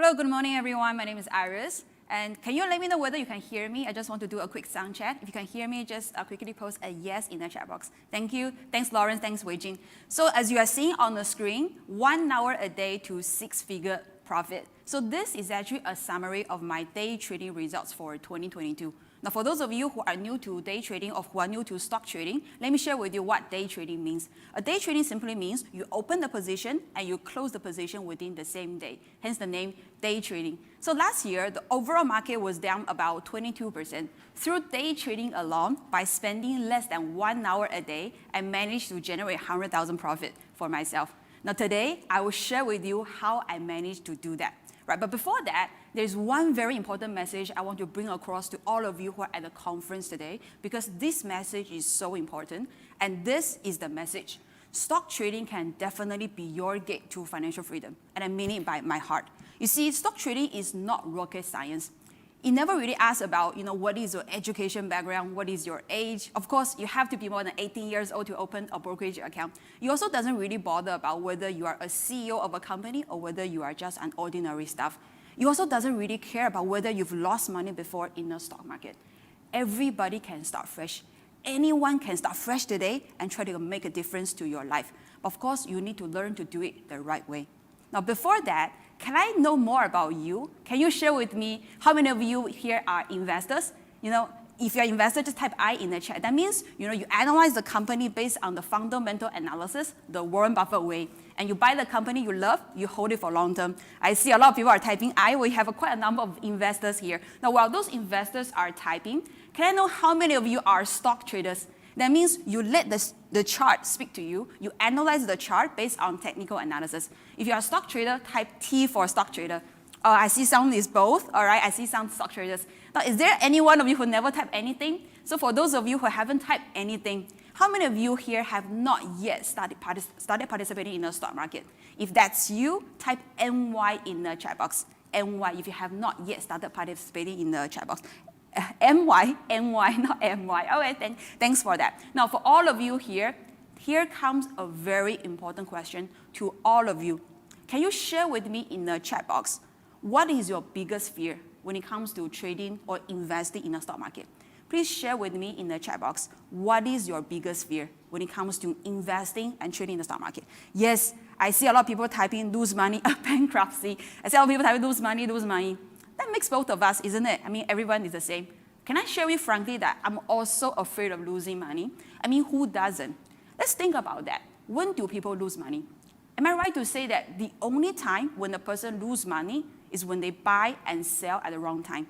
Hello, good morning everyone. My name is Iris. And can you let me know whether you can hear me? I just want to do a quick sound check. If you can hear me, just quickly post a yes in the chat box. Thank you. Thanks, Lawrence. Thanks, Weijing. So as you are seeing on the screen, 1 hour a day to six-figure profit. So this is actually a summary of my day trading results for 2022. Now, for those of you who are new to day trading or who are new to stock trading, let me share with you what day trading means. A day trading simply means you open the position and you close the position within the same day, hence the name day trading. So last year, the overall market was down about 22%. Through day trading alone, by spending less than 1 hour a day, I managed to generate 100,000 profit for myself. Now today, I will share with you how I managed to do that. Right, but before that, there's one very important message I want to bring across to all of you who are at the conference today, because this message is so important, and this is the message. Stock trading can definitely be your gate to financial freedom, and I mean it by my heart. You see, stock trading is not rocket science. It never really asks about, what is your education background, what is your age. Of course, you have to be more than 18 years old to open a brokerage account. It also doesn't really bother about whether you are a CEO of a company or whether you are just an ordinary staff. It also doesn't really care about whether you've lost money before in the stock market. Everybody can start fresh. Anyone can start fresh today and try to make a difference to your life. But of course, you need to learn to do it the right way. Now, before that, can I know more about you? Can you share with me how many of you here are investors? If you're an investor, just type I in the chat. That means, you analyze the company based on the fundamental analysis, the Warren Buffett way. And you buy the company you love, you hold it for long term. I see a lot of people are typing I. We have quite a number of investors here. Now, while those investors are typing, can I know how many of you are stock traders? That means you let the chart speak to you. You analyze the chart based on technical analysis. If you're a stock trader, type T for stock trader. I see some is both, all right? I see some stock traders. Now, is there any one of you who never typed anything? So for those of you who haven't typed anything, how many of you here have not yet started participating in the stock market? If that's you, type NY in the chat box. NY if you have not yet started participating in the chat box. NY, not MY. Okay, thanks for that. Now, for all of you here comes a very important question to all of you. Can you share with me in the chat box, what is your biggest fear when it comes to trading or investing in the stock market? Please share with me in the chat box, what is your biggest fear when it comes to investing and trading in the stock market? Yes, I see a lot of people typing lose money, bankruptcy. I see a lot of people typing lose money. That makes both of us, isn't it? I mean, everyone is the same. Can I share with you frankly that I'm also afraid of losing money? I mean, who doesn't? Let's think about that. When do people lose money? Am I right to say that the only time when a person loses money is when they buy and sell at the wrong time?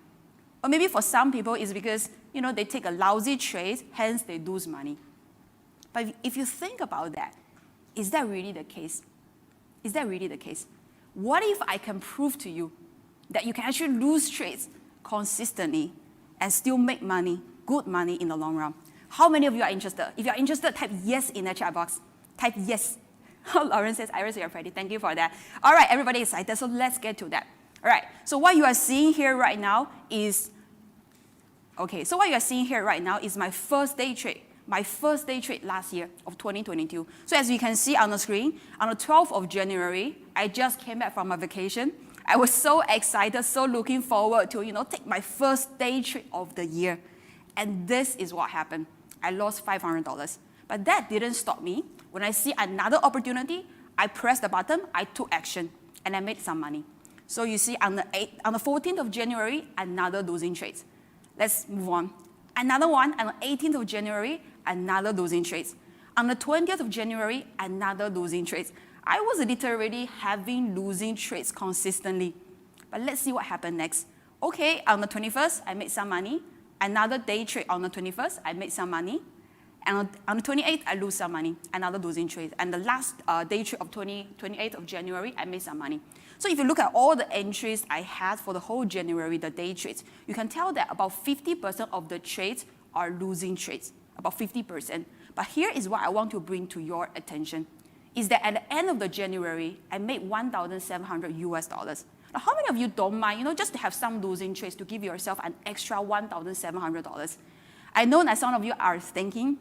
Or maybe for some people, it's because they take a lousy trade, hence they lose money. But if you think about that, is that really the case? Is that really the case? What if I can prove to you that you can actually lose trades consistently and still make money, good money in the long run? How many of you are interested? If you're interested, type yes in the chat box. Type yes. Lauren says, Iris, you're ready. Thank you for that. All right, everybody excited, so let's get to that. All right, so what you are seeing here right now is, my first day trade. My first day trade last year of 2022. So as you can see on the screen, on the 12th of January, I just came back from a vacation. I was so excited, so looking forward to, take my first day trade of the year. And this is what happened. I lost $500. But that didn't stop me. When I see another opportunity, I pressed the button, I took action, and I made some money. So you see on the 14th of January, another losing trade. Let's move on. Another one on the 18th of January, another losing trade. On the 20th of January, another losing trade. I was literally having losing trades consistently. But let's see what happened next. Okay, on the 21st, I made some money. Another day trade on the 21st, I made some money. And on the 28th, I lose some money, another losing trade. And the last day trade of 28th of January, I made some money. So if you look at all the entries I had for the whole January, the day trades, you can tell that about 50% of the trades are losing trades, about 50%. But here is what I want to bring to your attention, is that at the end of the January, I made $1,700 US. Now, how many of you don't mind, just to have some losing trades to give yourself an extra $1,700? I know that some of you are thinking,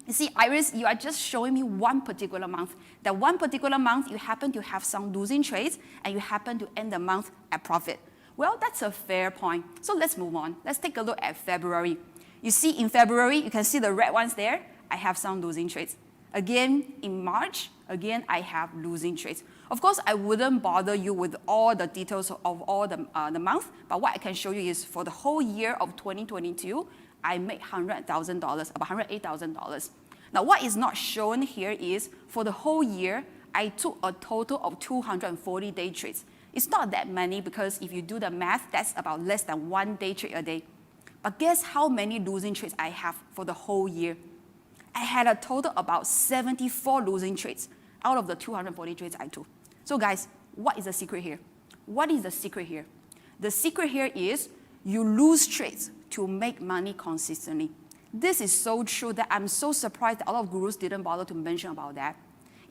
You see, Iris, you are just showing me one particular month. That one particular month, you happen to have some losing trades, and you happen to end the month at profit. Well, that's a fair point. So let's move on. Let's take a look at February. You see, in February, you can see the red ones there. I have some losing trades. Again, in March, again, I have losing trades. Of course, I wouldn't bother you with all the details of all the month, but what I can show you is for the whole year of 2022, I made $100,000, about $108,000. Now, what is not shown here is for the whole year, I took a total of 240 day trades. It's not that many because if you do the math, that's about less than 1 day trade a day. But guess how many losing trades I have for the whole year? I had a total about 74 losing trades out of the 240 trades I took. So guys, what is the secret here? What is the secret here? The secret here is you lose trades to make money consistently. This is so true that I'm so surprised that a lot of gurus didn't bother to mention about that.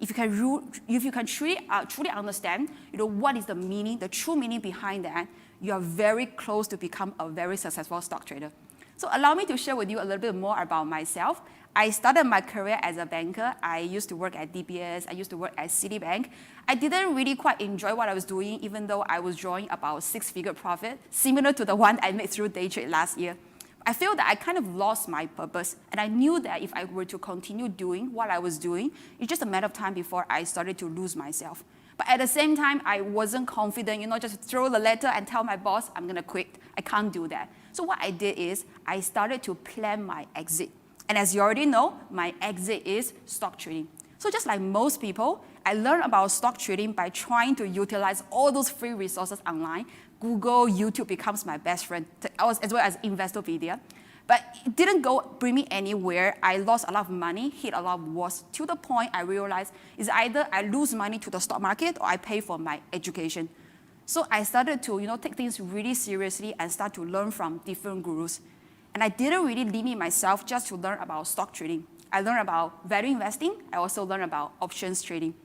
If you can truly understand, what is the meaning, the true meaning behind that, you are very close to become a very successful stock trader. So allow me to share with you a little bit more about myself. I started my career as a banker. I used to work at DBS. I used to work at Citibank. I didn't really quite enjoy what I was doing, even though I was drawing about 6-figure profit, similar to the one I made through day trade last year. I feel that I kind of lost my purpose, and I knew that if I were to continue doing what I was doing, it's just a matter of time before I started to lose myself. But at the same time, I wasn't confident, just throw the letter and tell my boss, I'm gonna quit. I can't do that. So what I did is, I started to plan my exit. And as you already know, my exit is stock trading. So just like most people, I learned about stock trading by trying to utilize all those free resources online. Google, YouTube becomes my best friend, as well as Investopedia. But it didn't bring me anywhere. I lost a lot of money, hit a lot of walls, to the point I realized is either I lose money to the stock market or I pay for my education. So I started to take things really seriously and start to learn from different gurus. And I didn't really limit myself just to learn about stock trading. I learned about value investing. I also learned about options trading.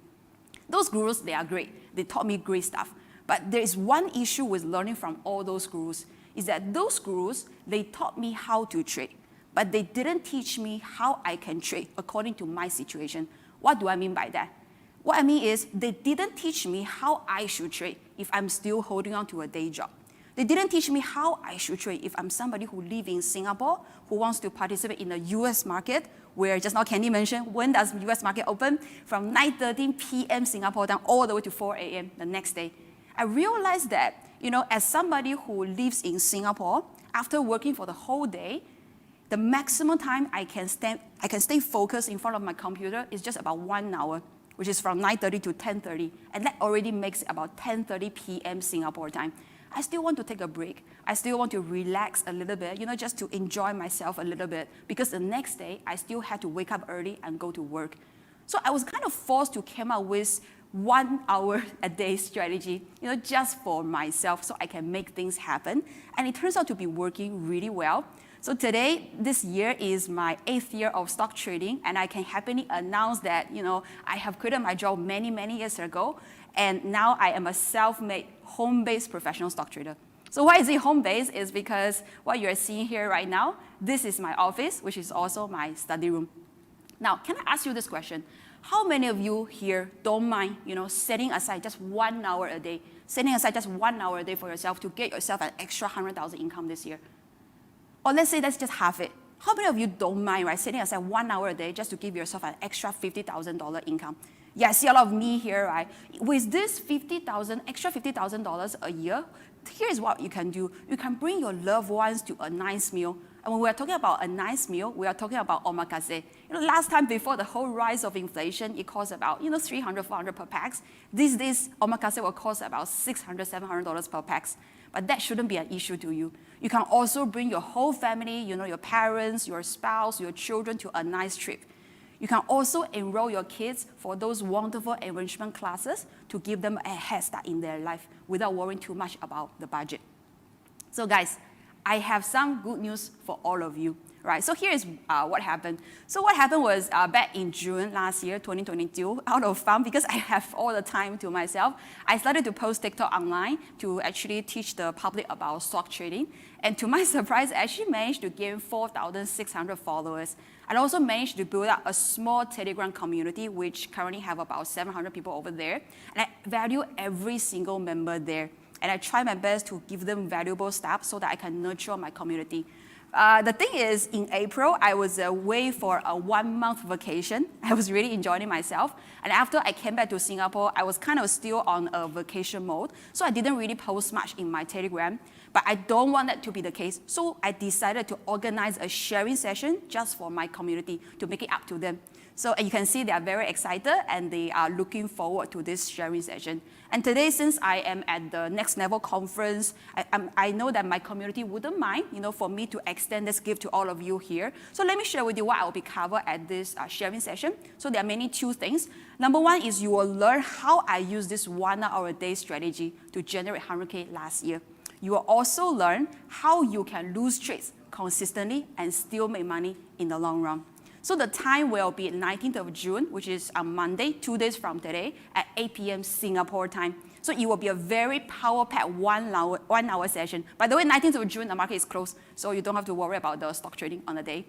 Those gurus, they are great. They taught me great stuff. But there is one issue with learning from all those gurus, is that those gurus, they taught me how to trade, but they didn't teach me how I can trade according to my situation. What do I mean by that? What I mean is they didn't teach me how I should trade if I'm still holding on to a day job. They didn't teach me how I should trade if I'm somebody who lives in Singapore, who wants to participate in the US market, where just now Candy mentioned, when does the US market open? From 9:13 p.m. Singapore time all the way to 4 a.m. the next day. I realized that, as somebody who lives in Singapore, after working for the whole day, the maximum time I can stay focused in front of my computer is just about 1 hour, which is from 9:30 to 10:30, and that already makes it about 10:30 p.m. Singapore time. I still want to take a break. I still want to relax a little bit, just to enjoy myself a little bit, because the next day, I still had to wake up early and go to work. So I was kind of forced to come up with 1 hour a day strategy, just for myself so I can make things happen. And it turns out to be working really well. So today, this year is my 8th year of stock trading, and I can happily announce that, I have quit my job many, many years ago, and now I am a self-made, home-based professional stock trader. So why is it home-based? Is because what you're seeing here right now, this is my office, which is also my study room. Now, can I ask you this question? How many of you here don't mind, setting aside just 1 hour a day, setting aside just 1 hour a day for yourself to get yourself an extra 100,000 income this year? Or let's say that's just half it. How many of you don't mind, right, setting aside 1 hour a day just to give yourself an extra $50,000 income? Yeah, I see a lot of me here, right? With this extra $50,000 a year, here's what you can do. You can bring your loved ones to a nice meal. And when we're talking about a nice meal, we are talking about omakase. Last time before the whole rise of inflation, it cost about, $300, $400 per pax. These days, omakase will cost about $600, $700 per pax. But that shouldn't be an issue to you. You can also bring your whole family, your parents, your spouse, your children to a nice trip. You can also enroll your kids for those wonderful enrichment classes to give them a head start in their life without worrying too much about the budget. So guys, I have some good news for all of you. Right, so here is what happened. So what happened was back in June last year, 2022, out of fun, because I have all the time to myself, I started to post TikTok online to actually teach the public about stock trading. And to my surprise, I actually managed to gain 4,600 followers. I also managed to build up a small Telegram community, which currently have about 700 people over there. And I value every single member there. And I try my best to give them valuable stuff so that I can nurture my community. The thing is, in April, I was away for a 1-month vacation. I was really enjoying myself. And after I came back to Singapore, I was kind of still on a vacation mode. So I didn't really post much in my Telegram. But I don't want that to be the case. So I decided to organize a sharing session just for my community to make it up to them. So you can see they are very excited and they are looking forward to this sharing session. And today, since I am at the Next Level conference, I know that my community wouldn't mind, for me to extend this gift to all of you here. So let me share with you what I will be covered at this sharing session. So there are mainly 2 things. Number 1 is you will learn how I use this 1-hour a day strategy to generate 100K last year. You will also learn how you can lose trades consistently and still make money in the long run. So the time will be 19th of June, which is on Monday, 2 days from today, at 8 p.m. Singapore time. So it will be a very power-packed 1-hour session. By the way, 19th of June, the market is closed, so you don't have to worry about the stock trading on the day.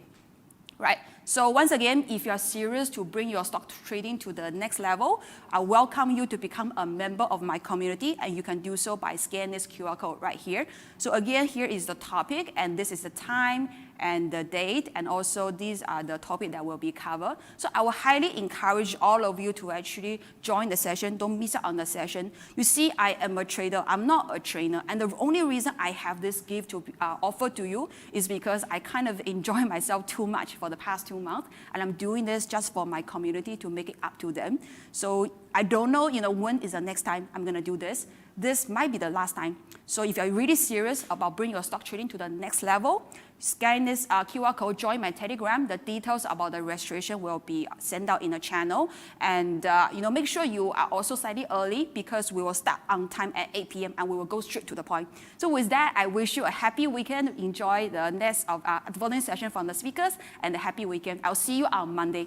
Right. So once again, if you are serious to bring your stock trading to the next level, I welcome you to become a member of my community, and you can do so by scanning this QR code right here. So again, here is the topic, and this is the time and the date, and also these are the topic that will be covered. So I will highly encourage all of you to actually join the session. Don't miss out on the session. You see, I am a trader. I'm not a trainer, and the only reason I have this gift to offer to you is because I kind of enjoy myself too much for the past 2 months, and I'm doing this just for my community to make it up to them. So I don't know, when is the next time I'm going to do this. This might be the last time. So if you're really serious about bringing your stock trading to the next level, scan this QR code, join my Telegram. The details about the registration will be sent out in the channel. And make sure you are also slightly early because we will start on time at 8 p.m. and we will go straight to the point. So with that, I wish you a happy weekend. Enjoy the next of the following session from the speakers and a happy weekend. I'll see you on Monday.